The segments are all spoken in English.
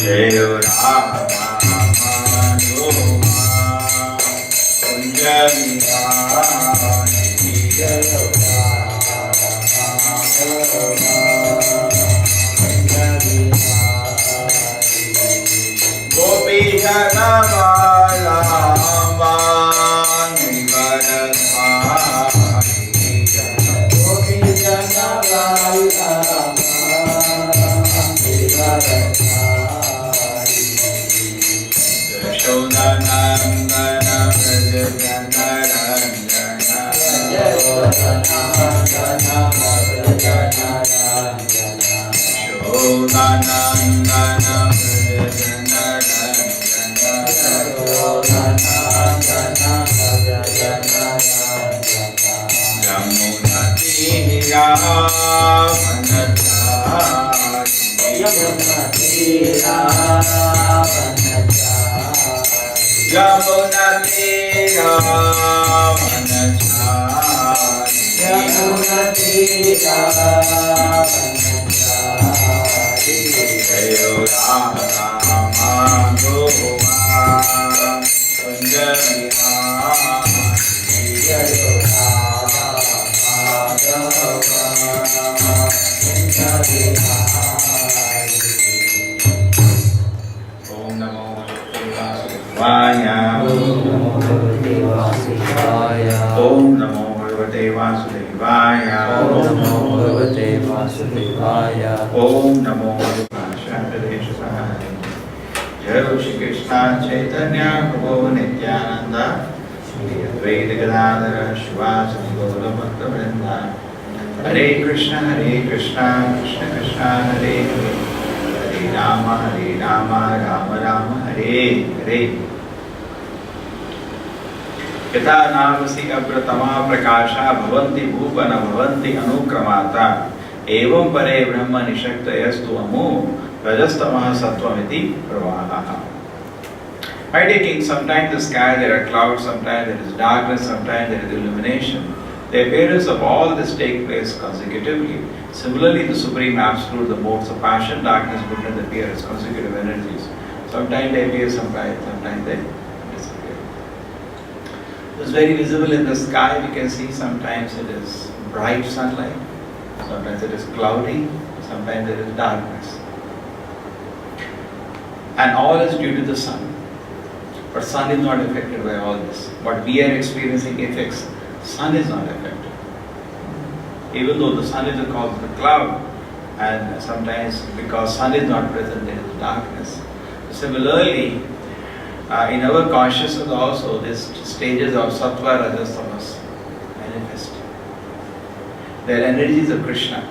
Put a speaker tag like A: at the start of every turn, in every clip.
A: Jai Rama Manoma Kunjamihari Jai Gopi Janavallabha Nivaradhari Gopi Janavallabha Nivaradhari Yashodanandana Vrajajanarandana Yashodanandana Vrajajanarandana Yashodanandana Om Namo Bhagavate Vasudevaya. Om Namo Bhagavate Vasudevaya. Om Namo Bhagavate Vasudevaya. Jai Shri Krishna Chaitanya Prabhu Nityananda Shri Advaita Gadadhara Shivasati Gaura Bhakta Vrinda. Hare Krishna Krishna Krishna Hare Hare Hare Rama Rama Rama Hare Hare. यथा नामसी अप्रतमा प्रकाशा भवन्ति भूपन भवन्ति अनुक्रमाता एवं परे ब्रह्म निशक्तयस्तु अमो रजस्तमः सत्वमिति प्रवाहः. By taking sometimes the sky there are clouds, sometimes there is darkness, sometimes there is illumination. The appearance of all this take place consecutively. Similarly, the Supreme Absolute, the modes of passion, darkness, goodness appear as consecutive energies. Sometimes they appear, sometimes they disappear. It's very visible in the sky. We can see sometimes it is bright sunlight, sometimes it is cloudy, sometimes it is darkness. And all is due to the sun. But sun is not affected by all this. What we are experiencing effects, sun is not affected. Even though the sun is the cause of the cloud, and sometimes because sun is not present, there is darkness. Similarly, in our consciousness also, these stages of sattva, rajas, tamas manifest. They are energies of Krishna.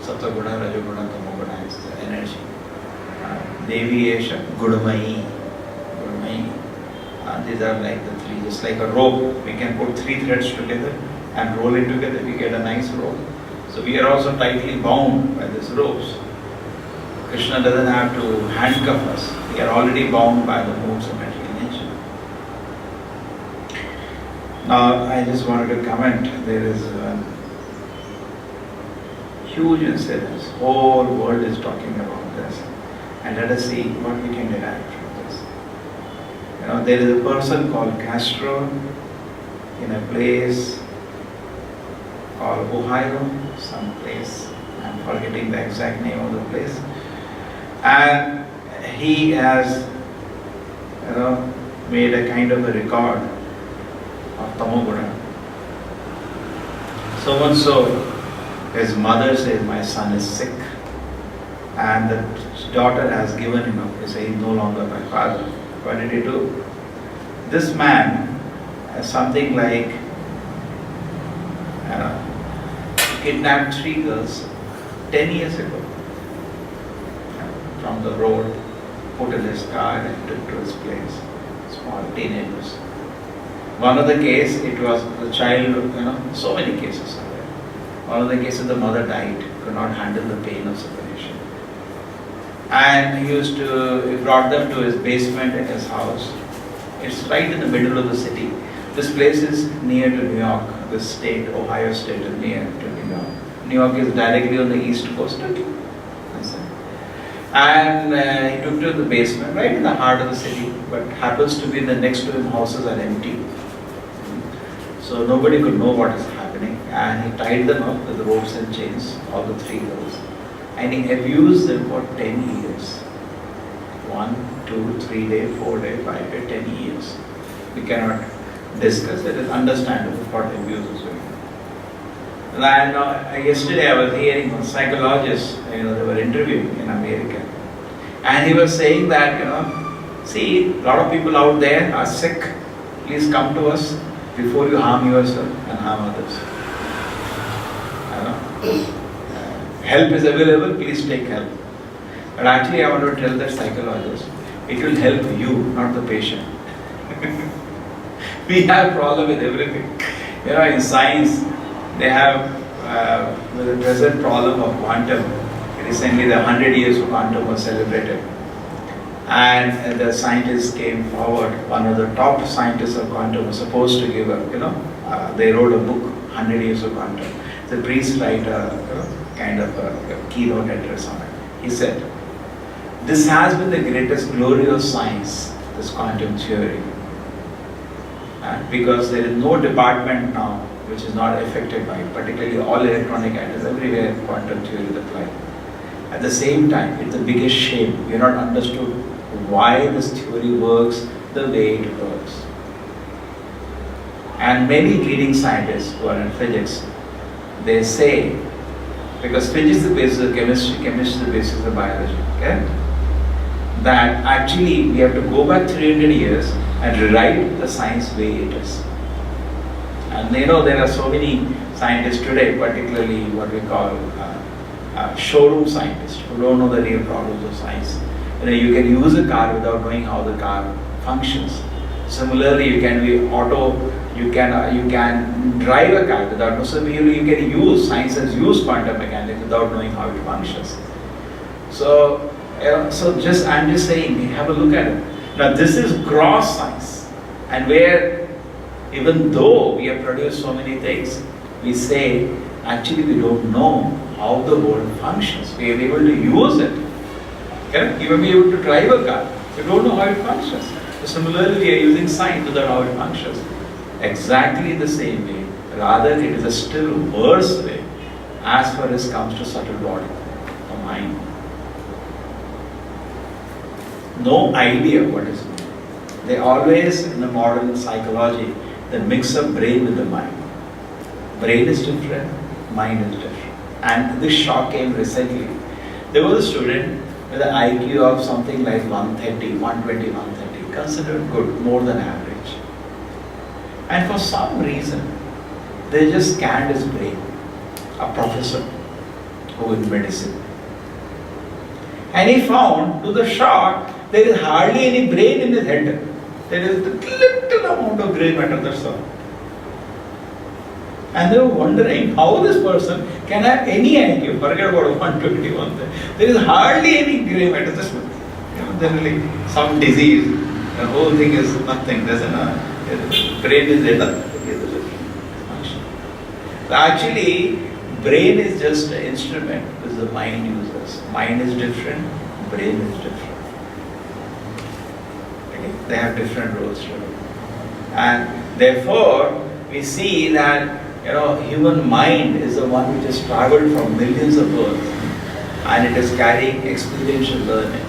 A: Sattva guna, rajoguna, tamoguna is the energy. Devi Esha, Gudamayi. These are like the three, just like a rope. We can put three threads together and roll it together, we get a nice rope. So we are also tightly bound by these ropes. Krishna doesn't have to handcuff us. We are already bound by the modes of material nature. Now, I just wanted to comment, there is a huge incident. Whole world is talking about this. And let us see what we can derive from this. There is a person called Castro in a place called Ohio, some place. I'm forgetting the exact name of the place. And he has, made a kind of a record of Tamoguna. So and so, his mother says, my son is sick. And the daughter has given him up. He says, he's no longer my father. What did he do? This man has something like, kidnapped 3 girls 10 years ago from the road, put in his car and took to his place. Small teenagers. One of the case, it was the child, so many cases are there. One of the cases, the mother died, could not handle the pain of separation. And he brought them to his basement in his house. It's right in the middle of the city. This place is near to New York. This state, Ohio state, is near to New York. New York is directly on the east coast. And he took to the basement, right in the heart of the city, but happens to be the next to him houses are empty. So nobody could know what is happening. And he tied them up with ropes and chains, all the 3 girls. And he abused them for 10 years. 1, 2, 3 day, 4 day, 5 day, 10 years. We cannot discuss it. It's understandable what abuse is going on. And yesterday I was hearing a psychologist, they were interviewing in America. And he was saying that, see, a lot of people out there are sick. Please come to us before you harm yourself and harm others. Help is available, please take help. But actually I want to tell that psychologist, it will help you, not the patient. We have problem with everything. In science, they have the present problem of quantum. Recently, the 100 years of quantum was celebrated. And the scientists came forward. One of the top scientists of quantum was supposed to give they wrote a book, 100 years of quantum. The priest write kind of a keynote address on it. He said, this has been the greatest glory of science, this quantum theory. Because there is no department now which is not affected by it, particularly all electronic atoms, everywhere quantum theory is applied. At the same time, it's the biggest shame. We have not understood why this theory works the way it works. And many leading scientists who are in physics, they say, because physics is the basis of chemistry, chemistry is the basis of biology, okay? That actually we have to go back 300 years and rewrite the science way it is. And there are so many scientists today, particularly what we call showroom scientists, who don't know the real problems of science. You can use a car without knowing how the car functions. Similarly, you can you can drive a car without knowing. So you can use, science has used quantum mechanics without knowing how it functions. So I'm just saying, have a look at it. Now this is gross science, and where even though we have produced so many things, we say actually we don't know how the world functions. We are able to use it. Okay? You may be able to drive a car, we don't know how it functions. So similarly, we are using science without how it functions. Exactly the same way. Rather, it is a still worse way as far as comes to subtle body, the mind. No idea what is mind. They always, in the modern psychology, they mix up brain with the mind. Brain is different, mind is different. And this shock came recently. There was a student with an IQ of something like 130, 120, 130, considered good, more than average. And for some reason, they just scanned his brain, a professor who in medicine. And he found, to the shock, there is hardly any brain in his head. There is a little amount of grey matter, that's all. And they were wondering how this person can have any IQ, forget about 121. There is hardly any grey matter, just generally some disease, the whole thing is nothing, brain is dead. So actually, brain is just an instrument which the mind uses. Mind is different, brain is different. Okay? They have different roles to do. And therefore, we see that human mind is the one which has traveled from millions of earths, and it is carrying experiential learning.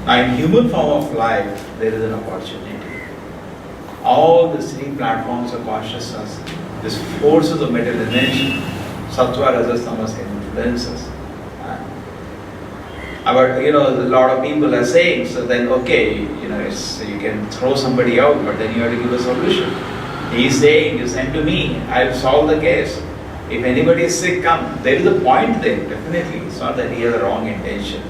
A: Now, in human form of life, there is an opportunity. All the 3 platforms of consciousness, these forces of material dimension, sattva, rajas, tamas, can influence us. But a lot of people are saying, so then okay, you can throw somebody out, but then you have to give a solution. He is saying, you send to me, I will solve the case. If anybody is sick, come. There is a point there, definitely. It's not that he has a wrong intention.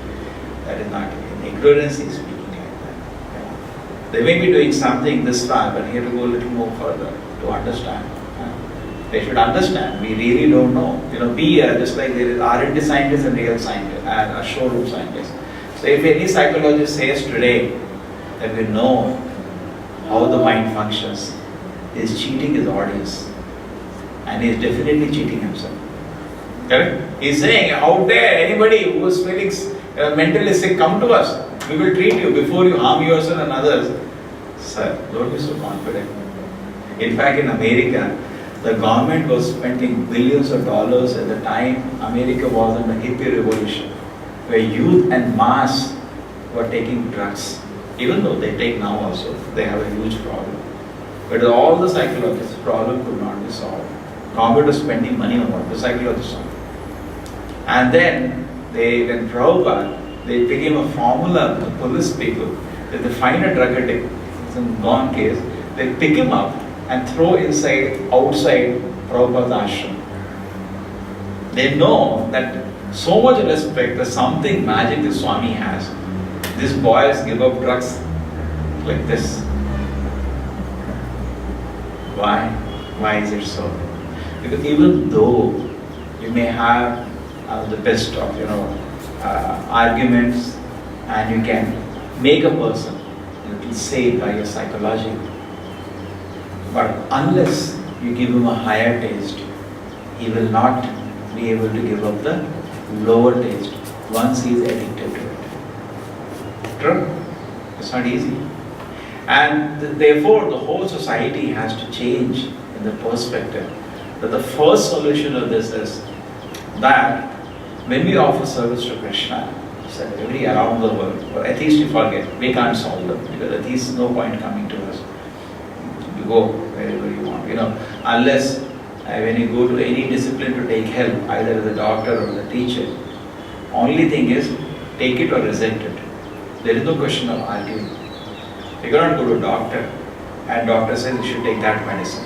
A: That is not in ignorance he is speaking like that. They may be doing something this far, but he has to go a little more further to understand. They should understand. We really don't know. Just like there is R&D scientists and real scientists, and a showroom scientist. So if any psychologist says today that we know how the mind functions, he is cheating his audience, and he is definitely cheating himself. Correct? He's saying, how dare anybody who is feeling mentally sick come to us? We will treat you before you harm yourself and others. Sir, don't be so confident. In fact, in America, the government was spending billions of dollars at the time America was in the hippie revolution, where youth and mass were taking drugs. Even though they take now also, they have a huge problem. But all the psychologists, problem could not be solved. Government was spending money on what the psychologists solved. And then, when Prabhupada, they became a formula to police people, that they find a drug addict, it's a gone case, they pick him up and throw outside Prabhupada's ashram. They know that so much respect, there's something magic the Swami has. These boys give up drugs like this. Why? Why is it so? Because even though you may have the best of arguments, and you can make a person saved by your psychology, but unless you give him a higher taste, he will not be able to give up the lower taste once he is addicted to it. True? It's not easy. And therefore, the whole society has to change in the perspective that the first solution of this is that when we offer service to Krishna, every around the world, or atheists you forget, we can't solve them because atheists no point coming to us. You go wherever you want, unless when you go to any discipline to take help, either the doctor or the teacher, only thing is take it or reject it. There is no question of arguing. You cannot go to a doctor and doctor says you should take that medicine.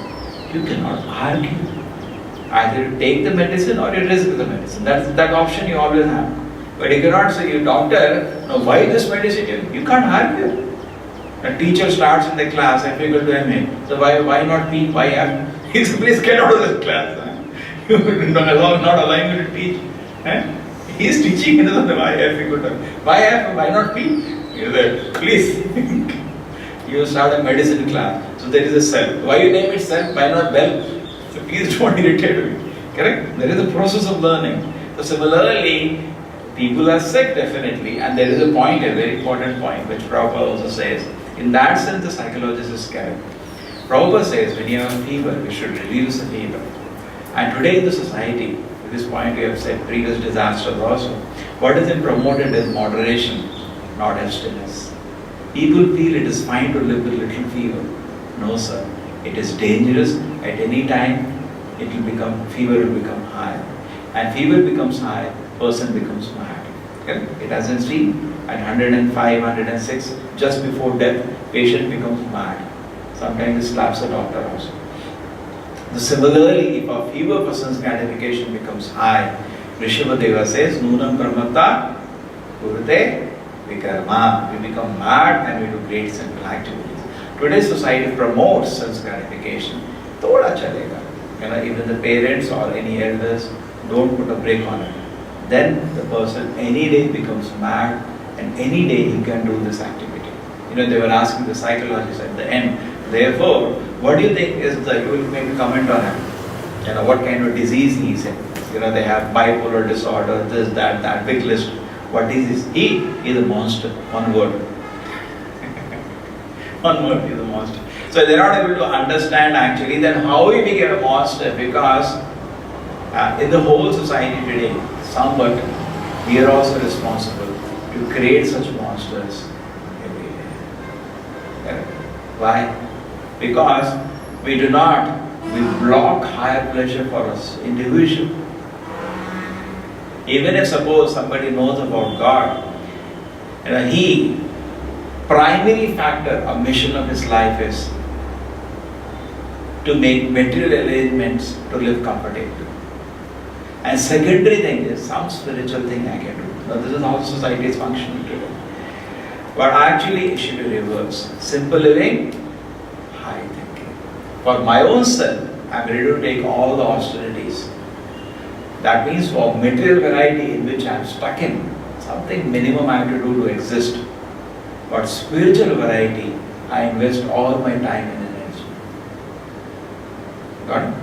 A: You cannot argue. Either you take the medicine or you reject the medicine. That's that option you always have. But you cannot say, you doctor, no, why this medicine? You can't argue. A teacher starts in the class, F equal to MA. So why not P? Why F? He says, please get out of this class. You not allowing me to teach. He is teaching, he doesn't know why F equal to why F, why not P? You say, please. You start a medicine class. So there is a cell. Why you name it cell? Why not bell? So please don't irritate me. Correct? There is a process of learning. So similarly, people are sick definitely, and there is a point, a very important point, which Prabhupada also says. In that sense, the psychologist is correct. Prabhupada says, when you have a fever, you should reduce the fever. And today in the society, at this point we have said previous disasters also, what is promoted is moderation, not abstinence. People feel it is fine to live with little fever. No sir, it is dangerous. At any time, fever will become high. And fever becomes high, person becomes mad. Okay? It hasn't seen at 105, 106, just before death, patient becomes mad. Sometimes he slaps the doctor also. Similarly, if a fever person's gratification becomes high, Rishabhadeva says, Nunam karmata kurute vikarma. We become mad and we do great simple activities. Today's society promotes sense gratification. Thoda chalega. Even the parents or any elders don't put a brake on it. Then the person any day becomes mad and any day he can do this activity. They were asking the psychologist at the end, therefore, what do you think is you will make a comment on him? What kind of disease he is in? They have bipolar disorder, this, that big list. What disease? He is a monster. One word. One word, he is a monster. So they are not able to understand actually then how he became a monster, because in the whole society today, somewhat we are also responsible to create such monsters everywhere. Why? Because we block higher pleasure for us, individual. Even if suppose somebody knows about God, primary factor or mission of his life is to make material arrangements to live comfortably. And secondary thing is some spiritual thing I can do. Now this is how society is functioning today. But actually it should be reverse. Simple living, high thinking. For my own self, I am ready to take all the austerities. That means for material variety in which I am stuck in, something minimum I have to do to exist. But spiritual variety, I invest all my time and energy. Got it?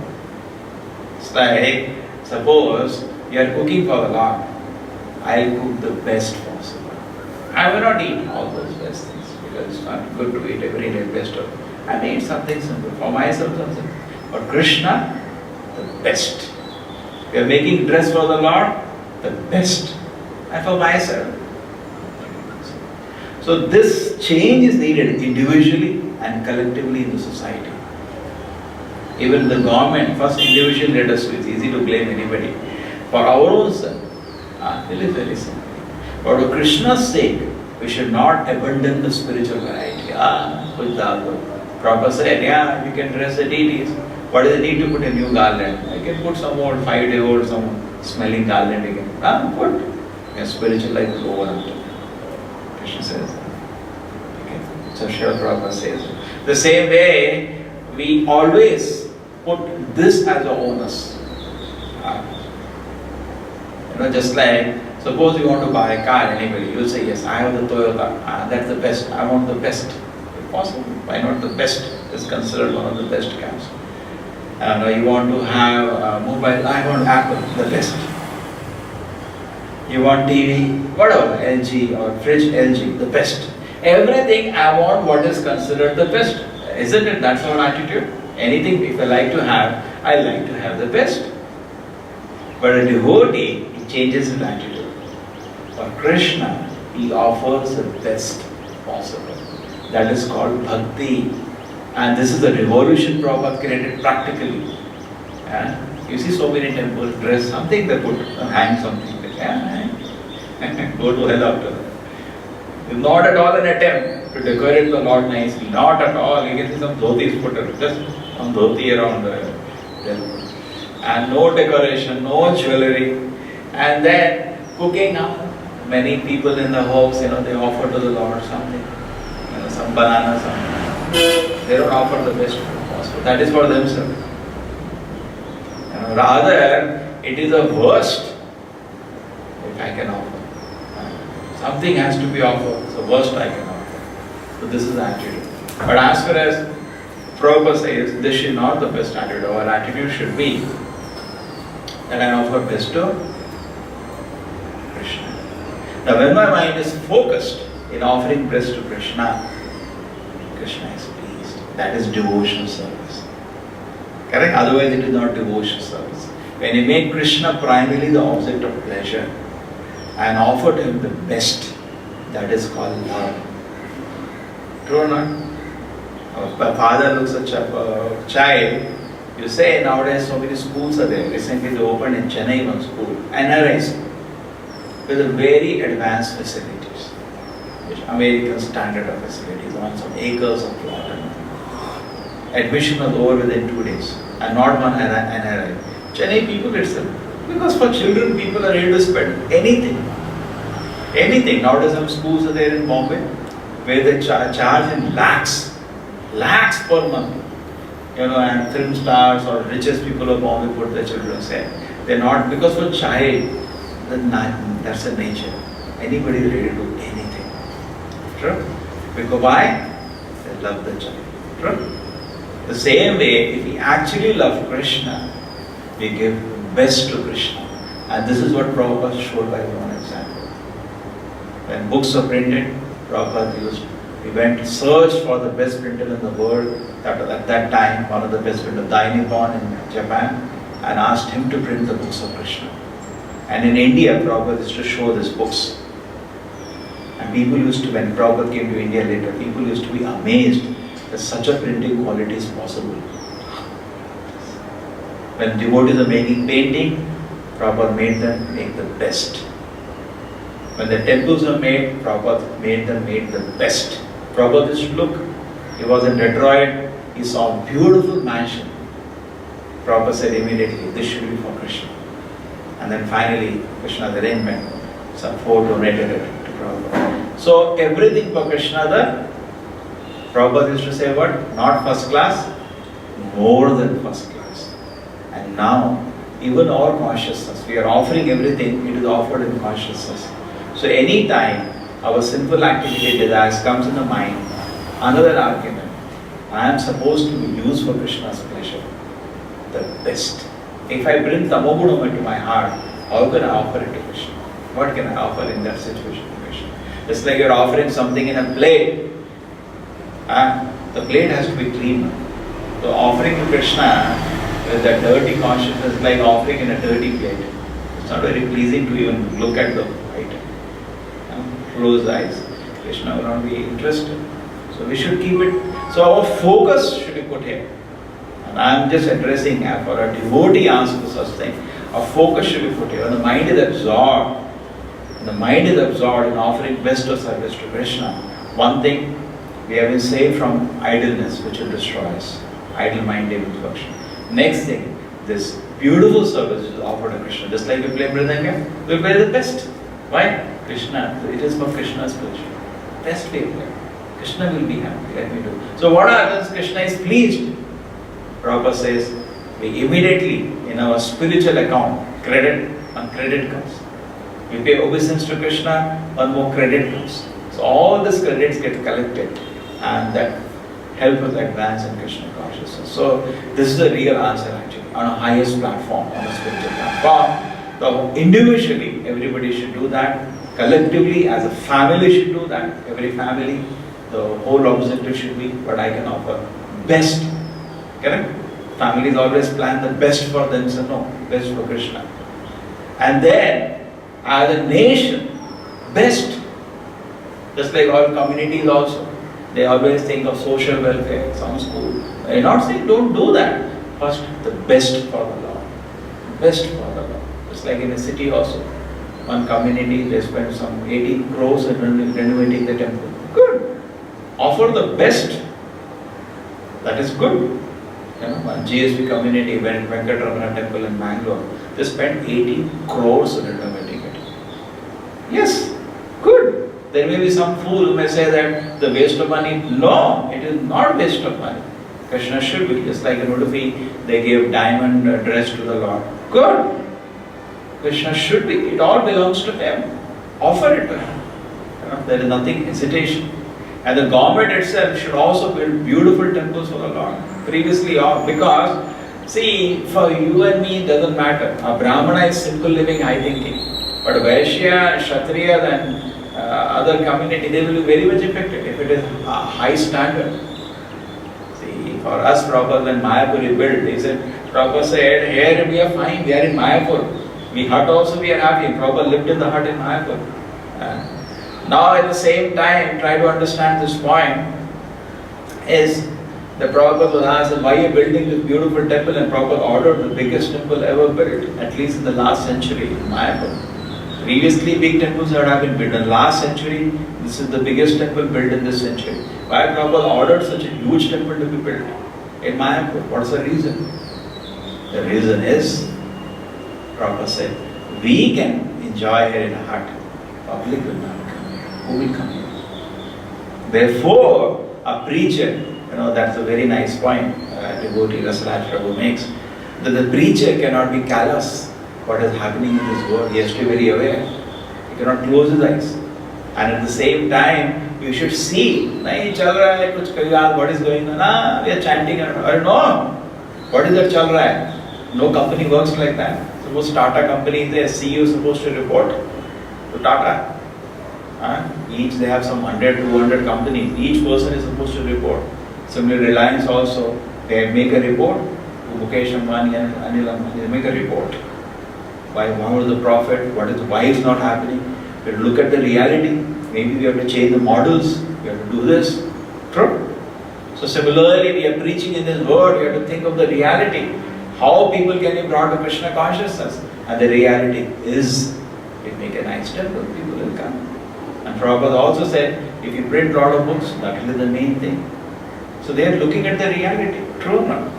A: It's like, suppose You are cooking for the Lord. I'll cook the best possible. I will not eat all those best things because it's not good to eat every day best of. I may eat something simple for myself, something. For Krishna, the best. We are making dress for the Lord, the best. And for myself. So this change is needed individually and collectively in the society. Even the government, first individual let us, it's easy to blame anybody. For our own self, it is very simple. For Krishna's sake, we should not abandon the spiritual variety. Prabhupada said, yeah, you can dress the deities. What is the need to put a new garland? I can put some old 5-day-old, some smelling garland again. Put. Your spiritual life is over after that. Krishna says. Okay. So Srila Prabhupada says. The same way, we always put this as our onus. Just like, suppose you want to buy a car, anybody, you'll say, yes, I have the Toyota, that's the best, I want the best. If possible, why not the best? It's considered one of the best cars. And you want to have a mobile, I want Apple, the best. You want TV, whatever, LG or fridge, LG, the best. Everything I want what is considered the best. Isn't it? That's our attitude. Anything if I like to have, I like to have the best. But a devotee, he changes his attitude. For Krishna, he offers the best possible. That is called bhakti. And this is the revolution Prabhupada created practically. You see so many temples dress something they put, hang something. Go to hell after that. It's not at all an attempt to decorate the Lord nicely. Not at all. You can see some dhotis put just some dhoti around the temple. And no decoration, no jewelry. And then cooking. Many people in the house, they offer to the Lord something. Some banana, something. They don't offer the best food possible. That is for themselves. Rather, it is a worst if I can offer. Something has to be offered. So worst I can offer. So this is the attitude. But as far as Prabhupada says, this is not the best attitude. Our attitude should be that I offer best to Krishna. Now when my mind is focused in offering best to Krishna, Krishna is pleased. That is devotional service. Correct? Otherwise it is not devotional service. When you make Krishna primarily the object of pleasure and offer to him the best, that is called love. True or not? A father looks at a child. You say nowadays so many schools are there. Recently they opened in Chennai one school, NRI school, with very advanced facilities, which American standard of facilities, on some acres of land. Admission was over within 2 days, and not one NRI. Chennai people itself, because for children people are ready to spend anything. Anything. Nowadays some schools are there in Bombay, where they charge in lakhs per month. And film stars or richest people of Bombay put their children say. They're not, because for child, that's the nature. Anybody is ready to do anything. True? Because why? They love the child. True? The same way, if we actually love Krishna, we give best to Krishna. And this is what Prabhupada showed by one example. When books are printed, Prabhupada he went to search for the best printer in the world. At that time, one of the best printers, Dainippon in Japan, and asked him to print the books of Krishna. And in India, Prabhupada used to show these books. And people used to, when Prabhupada came to India later, people used to be amazed that such a printing quality is possible. When devotees are making painting, Prabhupada made them make the best. When the temples are made, Prabhupada made the best. Prabhupada used to look. He was in Detroit. He saw a beautiful mansion. Prabhupada said immediately, this should be for Krishna. And then finally, Krishna's arrangement, some 4 donated it to Prabhupada. So everything for Krishna, the Prabhupada used to say what? Not first class, more than first class. And now, even our consciousness, we are offering everything, it is offered in consciousness. So any time our sinful activity desires comes in the mind, another argument, I am supposed to use for Krishna's pleasure, the best. If I bring Tamogunam into my heart, How can I offer it to Krishna? What can I offer in that situation to Krishna? Just like you're offering something in a plate, the plate has to be clean. So offering to Krishna with that dirty consciousness is like offering in a dirty plate. It's not very pleasing to even look at the item. Close eyes. Krishna will not be interested. So we should keep it. So our focus should be put here. And I'm just addressing for a devotee answer to such thing. Our focus should be put here. When the mind is absorbed, in offering best of service to Krishna, one thing, we have been saved from idleness, which will destroy us. Idle-minded function. Next thing, this beautiful service is offered to Krishna. Just like we play Mridanga, we play the best. Why? Krishna. It is for Krishna's pleasure. Best we play. Krishna will be happy. Let me do. So what happens? Krishna is pleased. Prabhupada says, we immediately in our spiritual account, credit comes. We pay obeisance to Krishna, one more credit comes. So all these credits get collected and that help us advance in Krishna consciousness. So this is the real answer actually, on a highest platform, on a spiritual platform. So individually, everybody should do that. Collectively, as a family should do that. Every family, the whole objective should be what I can offer. Best. Correct? Families always plan the best for themselves. No, best for Krishna. And then, as a nation, best. Just like all communities also. They always think of social welfare. Sounds cool. I'm not saying don't do that. First, the best for the Lord. Best for the Lord. Just like in a city also. One community, they spend some 80 crores in renovating the temple. Good. Offer the best. That is good. One GSP community went Venkatramana temple in Bangalore. They spent 80 crores in renovating it. Yes. Good. There may be some fool who may say that the waste of money. No, it is not waste of money. Krishna should be. Just like in Udupi, they gave diamond dress to the Lord. Good. Krishna should be. It all belongs to Him. Offer it to Him. There is nothing hesitation. And the government itself should also build beautiful temples for the Lord. Previously, because, see, for you and me, it doesn't matter. A Brahmana is simple living, high thinking. But Vaishya, Kshatriya, and other community, they will be very much affected if it is a high standard. See, for us, Prabhupada, when Mayapur is built, they said, Prabhupada said, here we are fine, we are in Mayapur. We hut also we are happy. Prabhupada lived in the hut in Mayapur. Now at the same time, try to understand this point, is the Prabhupada was asked, why are you building this beautiful temple? And Prabhupada ordered the biggest temple ever built, at least in the last century in Mayapur. Previously, big temples have been built. In the last century, this is the biggest temple built in this century. Why Prabhupada ordered such a huge temple to be built in Mayapur? What's the reason? The reason is, Prabhupada said, we can enjoy here in a hut. Public will not come here. Who will come here? Therefore, a preacher, that's a very nice point devotee Rasaraj Prabhu makes, that the preacher cannot be callous. What is happening in this world? He has to be very aware. He cannot close his eyes. And at the same time, you should see, nahi chal raha hai, kuch kahi, what is going on? We are chanting. Or no. What is that chal raha hai? No company works like that. Suppose Tata company, the CEO is supposed to report to Tata. Each they have some 100, 200 companies. Each person is supposed to report. Similarly, Reliance also, they make a report. Mukesh Ambani and Anil Ambani, they make a report. Why was the profit? Why is not happening? We have to look at the reality. Maybe we have to change the models. We have to do this. True. So similarly, we are preaching in this world. We have to think of the reality. How people can be brought to Krishna consciousness. And the reality is, we make a nice temple, people will come. And Prabhupada also said, if you print a lot of books, that is the main thing. So they are looking at the reality. True or not?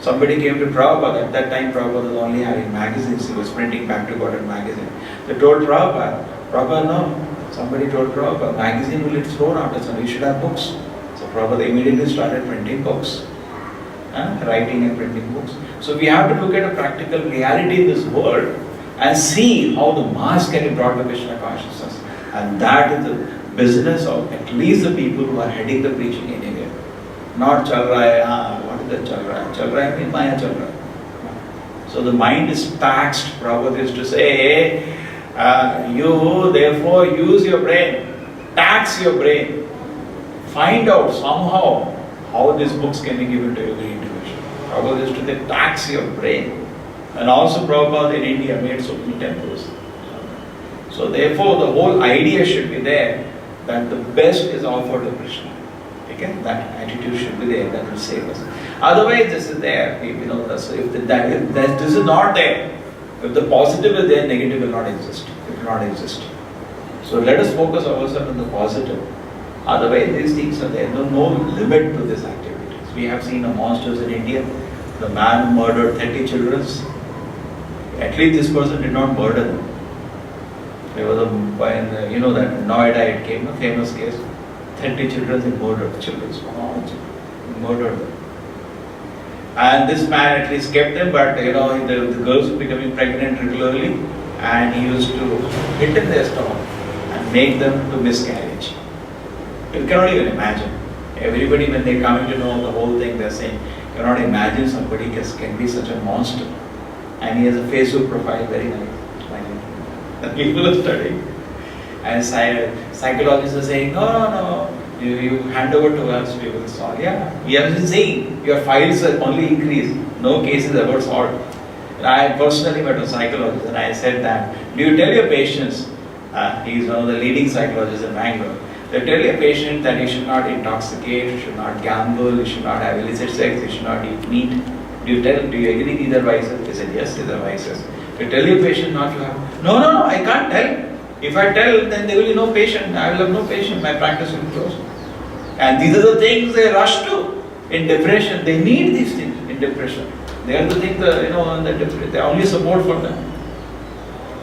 A: Somebody came to Prabhupada. At that time, Prabhupada was only having magazines. He was printing Back to God in magazine. They told Prabhupada, no. Somebody told Prabhupada, magazine will be thrown out. So you should have books. So Prabhupada immediately started printing books. Writing and printing books. So we have to look at a practical reality in this world and see how the mass can be brought to Krishna consciousness. And that is the business of at least the people who are heading the preaching in India. Not chal raha hai, what is that chal raha hai? Chal raha hai means maya chal raha hai. So the mind is taxed. Prabhupada used to say, you therefore use your brain, tax your brain, find out somehow how these books can be given to every individual. Prabhupada used to say, tax your brain. And also Prabhupada in India made so many temples. So therefore the whole idea should be there that the best is offered to Krishna. Okay? That attitude should be there, that will save us. Otherwise this is there. So if this is not there, if the positive is there, negative will not exist. It will not exist. So let us focus ourselves on the positive. Otherwise these things are there. No limit to these activities. We have seen the monsters in India. The man who murdered 30 children. At least this person did not murder them. There was that Noida it came, a famous case. 30 children he murdered, small children, murdered them. And this man at least kept them, but the girls were becoming pregnant regularly, and he used to hit in their stomach and make them to miscarriage. You cannot even imagine. Everybody when they coming to know the whole thing, they're saying, you cannot imagine somebody can be such a monster. And he has a Facebook profile, very nice. And people are studying. And psychologists are saying, no, you hand over to us, we will solve. Yeah, we have been saying, your files are only increased. No cases ever solved. And I personally met a psychologist and I said that, do you tell your patients, he is one of the leading psychologists in Bangalore, you tell your patient that you should not intoxicate, you should not gamble, you should not have illicit sex, you should not eat meat. Do you agree these are vices? He said, yes, these are vices. You tell your patient not to have. No, I can't tell. If I tell, then there will be no patient. I will have no patient. My practice will close. And these are the things they rush to in depression. They need these things in depression. They are the things they are only support for them.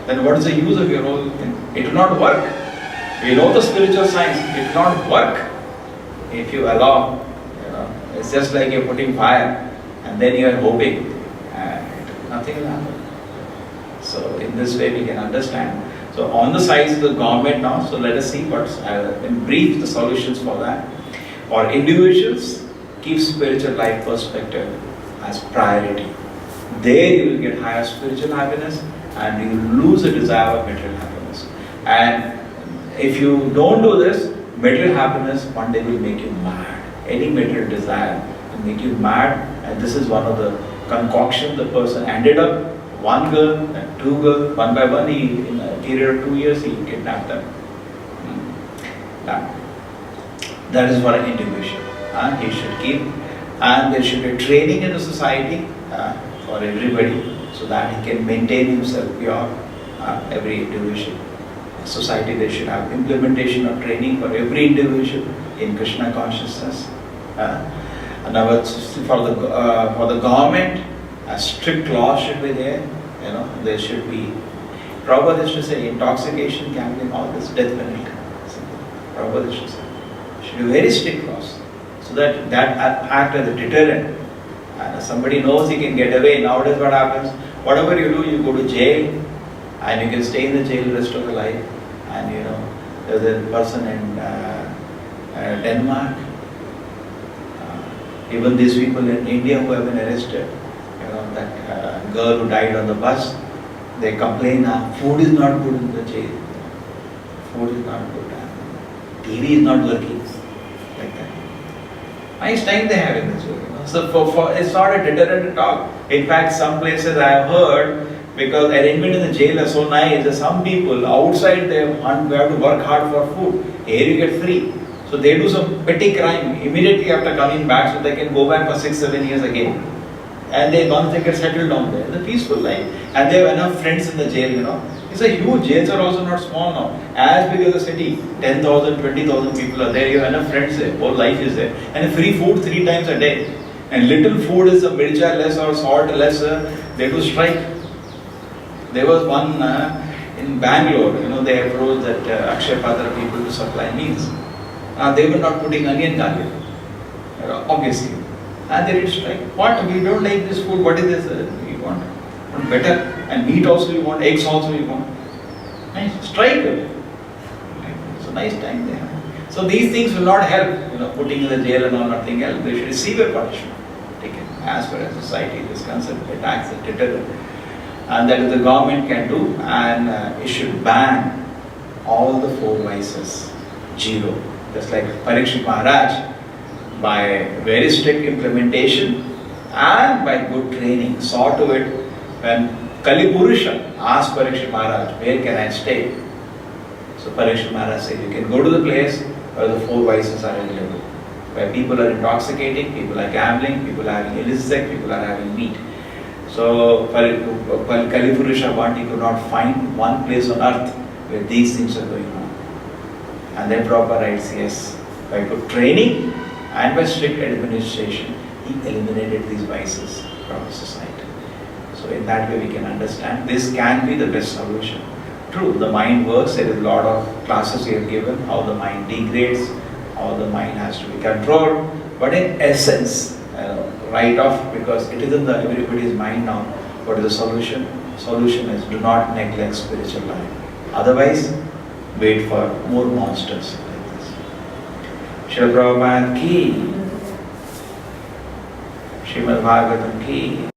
A: Then what is the use of your whole thing? It will not work. You know the spiritual science. It will not work if you allow. It's just like you're putting fire and then you are hoping and nothing will happen. So in this way we can understand. So on the sides of the government now, so let us see what's in brief the solutions for that. For individuals, keep spiritual life perspective as priority. There you will get higher spiritual happiness and you will lose the desire of material happiness. And if you don't do this, material happiness one day will make you mad. Any material desire will make you mad, and this is one of the concoctions the person ended up. One girl and two girls, one by one, in a period of 2 years, he kidnapped them. That is for an individual. He should keep, and there should be training in the society for everybody, so that he can maintain himself pure. Every individual. Society, they should have implementation of training for every individual in Krishna consciousness. And for the government, a strict law should be there. There should be. Prabhupada used to say intoxication, gambling, all this, death penalty. Prabhupada used to say should be very strict laws, so that act as a deterrent. And if somebody knows he can get away. Nowadays, what happens? Whatever you do, you go to jail, and you can stay in the jail the rest of your life. And there's a person in Denmark. Even these people in India who have been arrested, that girl who died on the bus, they complain, food is not good in the jail. Food is not good. TV is not working. Like that. Nice time they have in the jail. So it's not a deterrent at all. In fact, some places I have heard, because arrangement in the jail are so nice, that some people outside they have to work hard for food. Here you get free. So they do some petty crime immediately after coming back, so they can go back for 6-7 years again. And once they get settled down there, it's a peaceful life. And they have enough friends in the jail, It's a huge, jails are also not small now. As big as a city, 10,000, 20,000 people are there, you have enough friends there, whole life is there. And free food 3 times a day. And little food is a mircha less or salt less, they do strike. There was one in Bangalore, they approached that Akshay Patra people to supply meals. They were not putting onion garlic, obviously. And they did strike. What? We don't like this food. What is this? We want better. And meat also you want, eggs also you want. Nice. Strike. So nice time they have. So these things will not help, putting in the jail and all, nothing else. They should receive a punishment. Take it. as per a society is concerned, a tax and deterrent. And that the government can do, and it should ban all the four vices, zero. Just like Parikshit Maharaj, by very strict implementation and by good training, saw to it when Kali Purusha asked Parikshit Maharaj, where can I stay? So Parikshit Maharaj said, you can go to the place where the four vices are available, where people are intoxicating, people are gambling, people are having illicit sex, people are having meat. So Kali Purusha he could not find one place on earth where these things are going on. And then Prabhupada writes, yes, by good training and by strict administration, he eliminated these vices from society. So in that way we can understand this can be the best solution. True, the mind works, there is a lot of classes we have given, how the mind degrades, how the mind has to be controlled, but in essence, right off, because it is in everybody's mind now, what is the solution? Solution is do not neglect spiritual life. Otherwise, wait for more monsters like this. Srila Prabhupada ki, Srimad Bhagavatam ki.